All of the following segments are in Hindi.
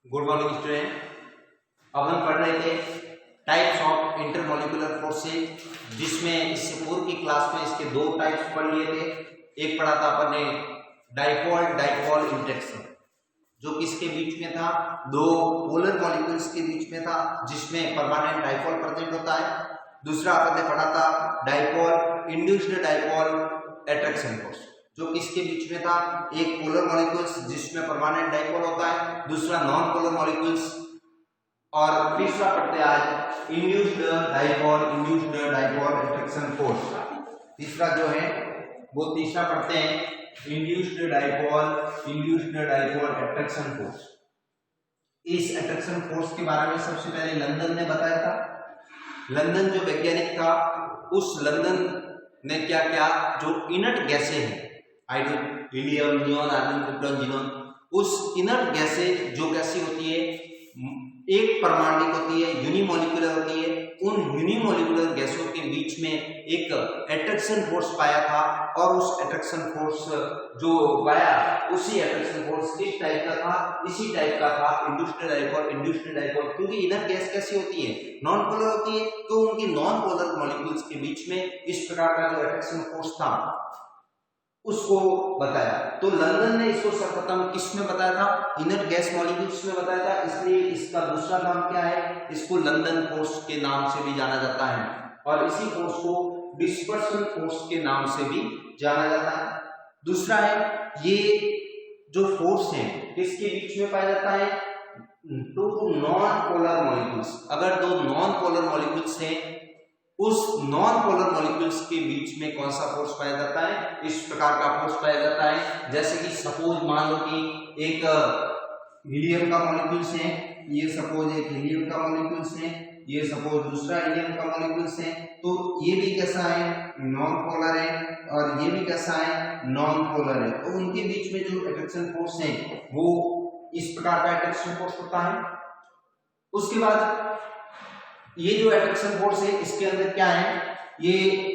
Good morning student. अब हम पढ़ रहे थे टाइप्स ऑफ इंटरमॉलिक्यूलर फोर्सेज, जिसमें इससे पूर्व की क्लास में इसके दो टाइप्स पढ़ लिए थे। एक पढ़ा था अपन ने डाइपोल डाइपोल इंटरेक्शन, जो किसके बीच में था, दो पोलर मॉलिक्यूल्स के बीच में था, जिसमें परमानेंट डाइपोल प्रेजेंट होता है। दूसरा अपन ने पढ़ा था dipole induced dipole attraction force, जो किसके बीच में था, एक पोलर मॉलिक्यूल्स जिसमें परमानेंट डाइपोल होता है, दूसरा नॉन पोलर मॉलिक्यूल्स। और तीसरा पढ़ते आज इंड्यूस्ड डाइपोल अट्रैक्शन फोर्स। तीसरा जो है वो तीसरा पढ़ते हैं इंड्यूस्ड डाइपोल अट्रैक्शन फोर्स। इस अट्रैक्शन फोर्स के बारे में सबसे पहले लंदन ने बताया था। लंदन जो वैज्ञानिक था, उस लंदन ने क्या किया, जो इनर्ट गैसें हैं, hydrogen, helium, neon, argon, krypton, xenon, उस इनर्ट गैसें जो कैसी होती है, एक परमाणुक होती है, यूनिमॉलिक्यूलर होती है। उन यूनिमॉलिक्यूलर गैसों के बीच में एक अट्रैक्शन फोर्स पाया था, और उस अट्रैक्शन फोर्स जो पाया, उसी अट्रैक्शन फोर्स किस टाइप का था, इसी टाइप का था इंड्यूस्ड डाइपोल। क्योंकि इनर गैस कैसी होती है, नॉन पोलर होती है, तो उनकी नॉन पोलर मॉलिक्यूल्स के बीच में इस प्रकार का जो अट्रैक्शन फोर्स था उसको बताया। तो लंदन ने इसको सर्वप्रथम किस में बताया था, इनर गैस मॉलिक्यूल्स में बताया था, इसलिए इसका दूसरा नाम क्या है, इसको लंदन फोर्स के नाम से भी जाना जाता है, और इसी फोर्स को डिस्पर्सन फोर्स के नाम से भी जाना जाता है। दूसरा है, ये जो फोर्स है किसके बीच में पाया जाता है, टू नॉन पोलर मॉलिक्यूल्स। अगर दो नॉन पोलर मॉलिक्यूल्स हैं, उस नॉन पोलर मॉलिक्यूल्स के बीच में कौन सा फोर्स पाया जाता है, इस प्रकार का फोर्स पाया जाता है। जैसे कि सपोज मान लो कि एक हीलियम का मॉलिक्यूल्स है, ये सपोज एक हीलियम का मॉलिक्यूल्स है, ये सपोज दूसरा हीलियम का मॉलिक्यूल्स है, तो ये भी कैसा है, नॉन पोलर है, और ये भी कैसा है, नॉन पोलर है। तो उनके बीच में जो अट्रैक्शन फोर्स है वो इस प्रकार का अट्रैक्शन फोर्स होता है। उसके बाद ये जो अट्रैक्शन फोर्स है, इसके अंदर क्या है, ये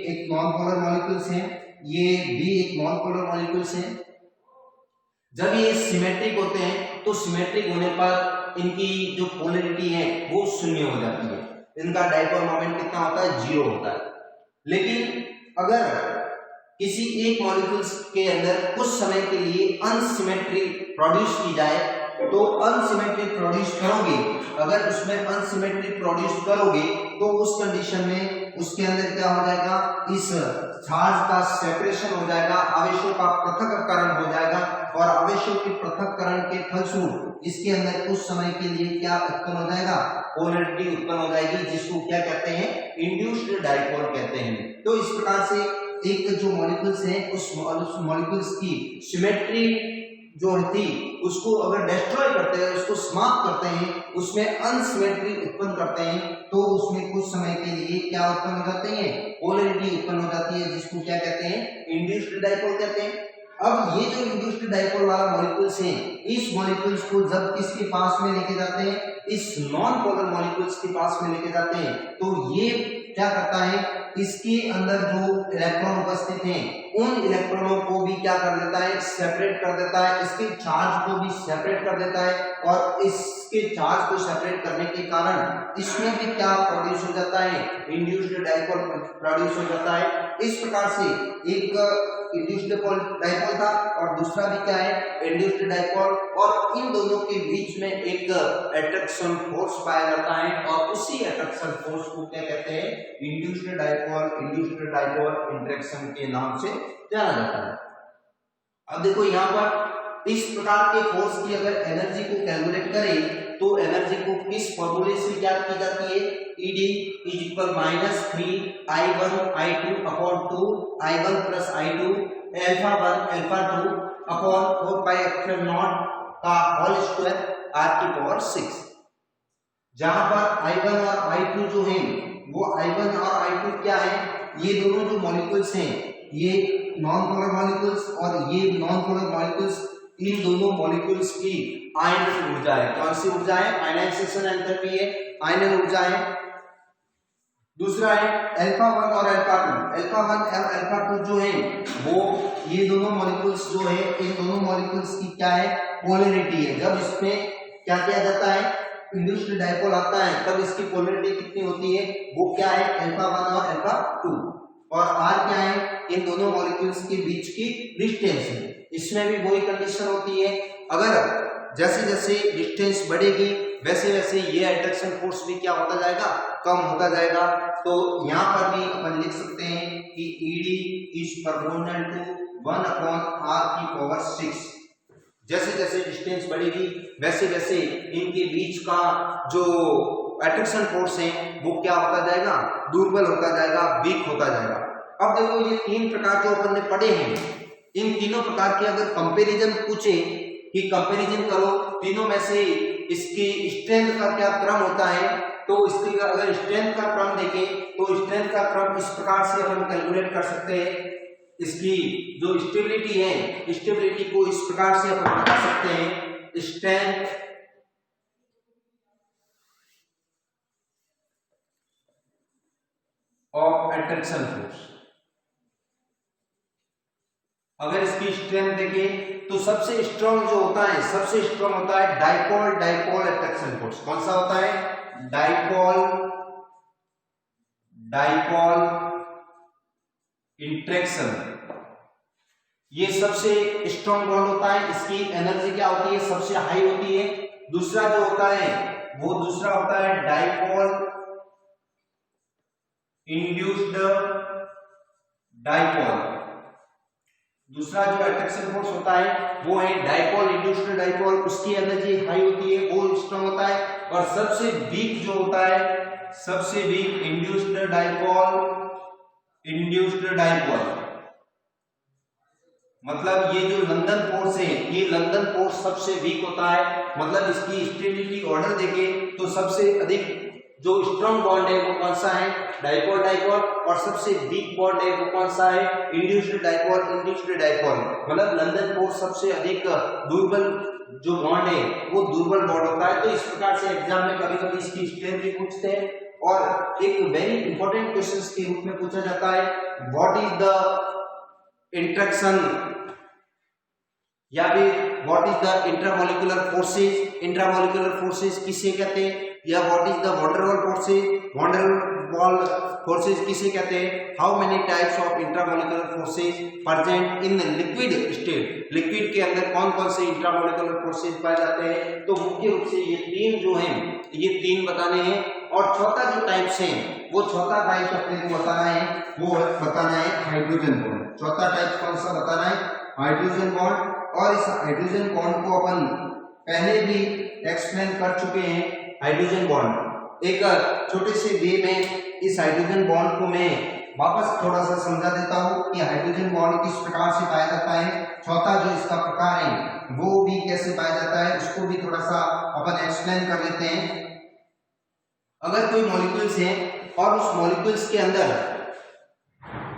एक नॉन पोलर मॉलिक्यूल्स है, ये भी एक नॉन पोलर मॉलिक्यूल्स है। जब ये सिमेट्रिक होते हैं, तो सिमेट्रिक होने पर इनकी जो पोलरिटी है वो शून्य हो जाती है, इनका डाइपोल मोमेंट कितना होता है, 0 होता है। लेकिन अगर किसी एक मॉलिक्यूल्स के अंदर कुछ समय के लिए अनसिमेट्री प्रोड्यूस की जाए, तो अनसिमेट्रिक प्रोड्यूस करोगे, अगर उसमें अनसिमेट्रिक प्रोड्यूस करोगे, तो उस कंडीशन में उसके अंदर क्या हो जाएगा, इस चार्ज का सेपरेशन हो जाएगा, आवेशों का पृथक्करण हो जाएगा, और आवेशों के पृथक्करण के फलस्वरूप इसके अंदर कुछ समय के लिए क्या उत्पन्न हो जाएगा, पोलरिटी उत्पन्न हो जाएगी, जिसको क्या कहते हैं, इंड्यूस्ड डाइपोल कहते हैं। तो इस प्रकार से एक जो मॉलिक्यूल्स हैं, उस मॉलिक्यूल्स की सिमेट्री जो थी उसको अगर डिस्ट्रॉय करते हैं, उसको समाप्त करते हैं, उसमें अनसिमेट्री उत्पन्न करते हैं, तो उसमें कुछ समय के लिए क्या उत्पन्न हो जाते हैं, पोलरिटी उत्पन्न हो जाती है, जिसको क्या कहते हैं, इंड्यूस्ड डाइपोल कहते हैं। अब ये जो इंड्यूस्ड डाइपोल वाला मॉलिक्यूल्स हैं, इस मॉलिक्यूल्स को जब किसके पास में लेके जाते हैं, इस नॉन पोलर मॉलिक्यूल्स के पास में लेके जाते हैं, तो ये क्या करता है, इसके अंदर जो इलेक्ट्रॉन उपस्थित हैं, उन इलेक्ट्रॉनों को भी क्या कर देता है, सेपरेट कर देता है, इसके चार्ज को भी सेपरेट कर देता है, और इसके चार्ज को सेपरेट करने के कारण इसमें भी क्या प्रोड्यूस हो जाता है, इंड्यूस्ड डाइपोल प्रोड्यूस हो जाता है। इस प्रकार से एक इंड्यूस्ड डाइपोल था, और दूसरा भी क्या है, इंड्यूस्ड डाइपोल, और इन दोनों के बीच में एक अट्रैक्शन फोर्स पाया जाता है, और उसी अट्रैक्शन फोर्स को क्या कहते हैं, इंड्यूस्ड डाइपोल इंटरेक्शन के नाम से जाना जाता है। अब देखो यहाँ पर इस प्रकार के फोर्स की अगर एनर्जी को कैलकुलेट करें, तो एनर्जी को किस फॉर्मूले से ज्ञात की जाती है, ED = -3I1I2/2 I1 + I2 α1 α2 4πε0 का होल स्क्वायर r⁴ जहां पर I1 और I2 जो है, वो I1 और I2 क्या है, ये दोनों जो मॉलिक्यूल्स हैं, ये नॉन पोलर मॉलिक्यूल्स और ये नॉन पोलर मॉलिक्यूल्स, इन दोनों मॉलिक्यूल्स की आयनिक ऊर्जा है। कौन सी ऊर्जा है, आयनाइजेशन एंथैल्पी है, आयनिक ऊर्जा है। दूसरा है α1 और α2। α1 और α2 जो है वो ये दोनों मॉलिक्यूल्स जो है, इन दोनों मॉलिक्यूल्स की क्या है, पोलरिटी है। जब इसमें क्या किया जाता है, इंड्यूस्ड डाइपोल आता है, तब इसकी पोलैरिटी कितनी होती है, वो क्या है, α1 और α2, और r क्या है, इन दोनों मॉलिक्यूल्स के बीच की डिस्टेंस है। इसमें भी वही कंडीशन होती है, अगर जैसे जैसे डिस्टेंस बढ़ेगी वैसे वैसे ये अट्रैक्शन फोर्स भी क्या होता जाएगा, कम होता जाएगा। तो यहाँ पर भी अपन लिख सकते हैं कि ED is proportional to 1/r⁶। जैसे जैसे डिस्टेंस बढ़ेगी वैसे वैसे इनके बीच का जो अट्रैक्शन फोर्स है वो क्या होता जाएगा, दुर्बल होता जाएगा, वीक होता जाएगा। अब देखो ये तीन प्रकार जो अपन ने पढ़े हैं, इन तीनों प्रकार के अगर कंपैरिजन पूछे कि कंपैरिजन करो तीनों में से इसकी स्ट्रेंथ का क्या क्रम होता है, तो इसकी अगर स्ट्रेंथ का क्रम देखें तो स्ट्रेंथ का क्रम इस प्रकार से अपन कैलकुलेट कर सकते हैं। इसकी जो स्टेबिलिटी है, स्टेबिलिटी को इस प्रकार से अपन बता सकते हैं, स्ट्रेंथ ऑफ अट्रैक्शन फोर्स। अगर इसकी स्ट्रेंथ देखें तो सबसे स्ट्रॉन्ग जो होता है, सबसे स्ट्रॉन्ग होता है डाइपोल डाइपोल अट्रैक्शन फोर्स। कौन सा होता है, डाइपोल डाइपोल इंट्रैक्शन, ये सबसे स्ट्रॉन्ग बॉन्ड होता है, इसकी एनर्जी क्या होती है, सबसे हाई होती है। दूसरा जो होता है वो दूसरा होता है डाइपोल इंड्यूस्ड डाइपोल। दूसरा जो अट्रैक्शन फोर्स होता है वो है डाइपोल इंड्यूस्ड डाइपोल, उसकी एनर्जी हाई होती है, वो स्ट्रॉन्ग होता है। और सबसे वीक जो होता है, सबसे वीक इंड्यूस्ड डाइपोल, मतलब ये जो लंदन फोर्स है, ये लंदन फोर्स सबसे वीक होता है। मतलब इसकी स्टेबिलिटी ऑर्डर देखें तो सबसे अधिक जो स्ट्रॉन्ग बॉन्ड है वो कौन सा है, डाइपोल डाइपोल, और सबसे वीक बॉन्ड है वो कौन सा है, इंड्यूस्ड डाइपोल इंड्यूस्ड डाइपोल। मतलब लंदन फोर्स सबसे अधिक दुर्बल जो बॉन्ड है वो दुर्बल बॉन्ड होता है। तो इस प्रकार से एग्जाम में कभी कभी इसकी स्ट्रेंथ भी पूछते हैं, और एक वेरी इंपॉर्टेंट क्वेश्चन के रूप में पूछा जाता है, व्हाट इज द इंट्रैक्शन, या फिर what is the intramolecular forces, intramolecular forces किसे कहते हैं, या what is the van der Waals forces, van der Waals forces किसे कहते हैं, how many types of intramolecular forces present in liquid state, liquid के अंदर कौन कौन से इंट्रामोलिकुलर फोर्सेस पाए जाते हैं। तो मुख्य रूप से ये तीन जो हैं, ये तीन बताने हैं, और चौथा जो टाइप्स है वो चौथा टाइप अपने को बताना है, वो बताना है हाइड्रोजन बॉन्ड। चौथा टाइप कौन सा बताना है, हाइड्रोजन बॉन्ड। और इस हाइड्रोजन बॉन्ड को अपन पहले भी एक्सप्लेन कर चुके हैं। हाइड्रोजन बॉन्ड एक छोटे से वे में इस हाइड्रोजन बॉन्ड को मैं वापस थोड़ा सा समझा देता हूं कि हाइड्रोजन बॉन्ड किस प्रकार से पाया जाता है, चौथा जो इसका प्रकार है वो भी कैसे पाया जाता है, उसको भी थोड़ा सा अपन एक्सप्लेन कर लेते हैं। अगर कोई मॉलिक्यूल्स है और उस मॉलिक्यूल्स के अंदर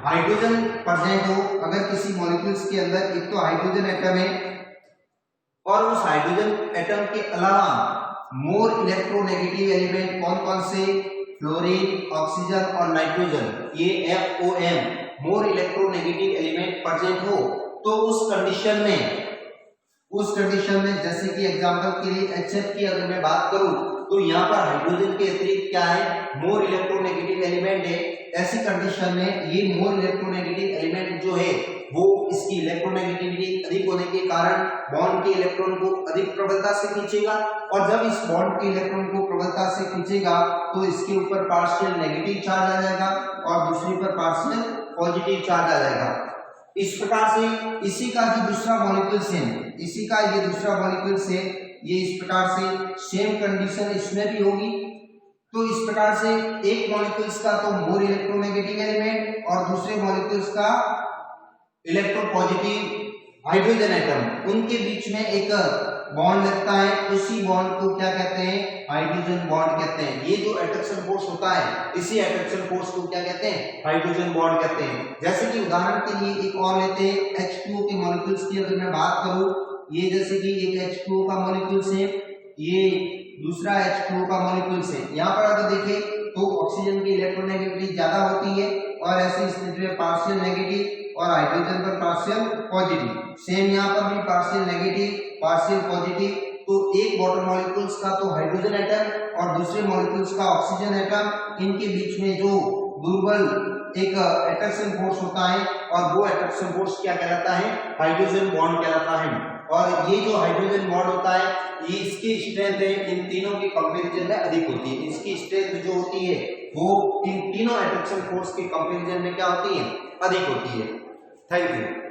हाइड्रोजन प्रेजेंट हो, अगर किसी मॉलिक्यूल्स के अंदर एक तो हाइड्रोजन एटम है और उस हाइड्रोजन एटम के अलावा मोर इलेक्ट्रोनेगेटिव एलिमेंट कौन कौन से, फ्लोरीन, ऑक्सीजन और नाइट्रोजन, ये FOM more electronegative element present हो, तो उस कंडीशन में जैसे कि एग्जांपल के लिए HF की अगर मैं बात करूं तो यहाँ पर हाइड्रोजन के अतिरिक्त क्या है, मोर इलेक्ट्रोनेगेटिव एलिमेंट है। ऐसी कंडीशन में ये मोर इलेक्ट्रोनेगेटिव एलिमेंट जो है वो इसकी इलेक्ट्रोनेगेटिविटी अधिक होने के कारण बॉन्ड के इलेक्ट्रॉन को अधिक प्रबलता से खींचेगा, और जब इस बॉन्ड के इलेक्ट्रॉन को प्रबलता से खींचेगा तो इसके ऊपर पार्शियल नेगेटिव चार्ज आ जाएगा और दूसरी पर पार्शियल पॉजिटिव चार्ज आ जाएगा। इस प्रकार से इसी का जो दूसरा मॉलिक्यूल्स है, इसी का ये दूसरा मॉलिक्यूल्स है, ये इस प्रकार से सेम कंडीशन इसमें भी होगी। तो इस प्रकार से एक मॉलिक्यूल्स का तो मोर इलेक्ट्रोनेगेटिव एलिमेंट और दूसरे मॉलिक्यूल्स का इलेक्ट्रोपॉजिटिव हाइड्रोजन एटम, उनके बीच में एक बॉन्ड लगता है, उसी बॉन्ड को क्या कहते हैं, हाइड्रोजन बॉन्ड कहते हैं। ये जो अट्रैक्शन फोर्स होता है, इसी अट्रैक्शन फोर्स को क्या कहते हैं, हाइड्रोजन बॉन्ड कहते हैं। जैसे कि उदाहरण के लिए एक और लेते हैं, H2O के मॉलिक्यूल्स की अगर मैं बात करूं, ये जैसे कि एक H2O का मॉलिक्यूल्स है, ये दूसरा H2O का मॉलिक्यूल्स है। यहाँ पर अगर देखें तो ऑक्सीजन की इलेक्ट्रोनेगेटिविटी ज्यादा होती है और ऐसी स्थिति में पार्शियल नेगेटिव और हाइड्रोजन पर पार्शियल पॉजिटिव। सेम यहाँ पर भी पार्शियल नेगेटिव पार्शियल पॉजिटिव, तो एक वाटर मॉलिक्यूल्स का तो हाइड्रोजन एटम और दूसरे मॉलिक्यूल्स का ऑक्सीजन एटम, इनके बीच में जो दुर्बल एक अट्रैक्शन फोर्स होता है और वो अट्रैक्शन फोर्स क्या कहलाता है, हाइड्रोजन बॉन्ड कहलाता है। और ये जो हाइड्रोजन बॉन्ड होता है ये इसकी स्ट्रेंथ है इन तीनों के कंपैरिजन में अधिक होती है। इसकी स्ट्रेंथ जो होती है वो इन तीनों अट्रैक्शन फोर्स के कंपैरिजन में क्या होती है, अधिक होती है। Thank you.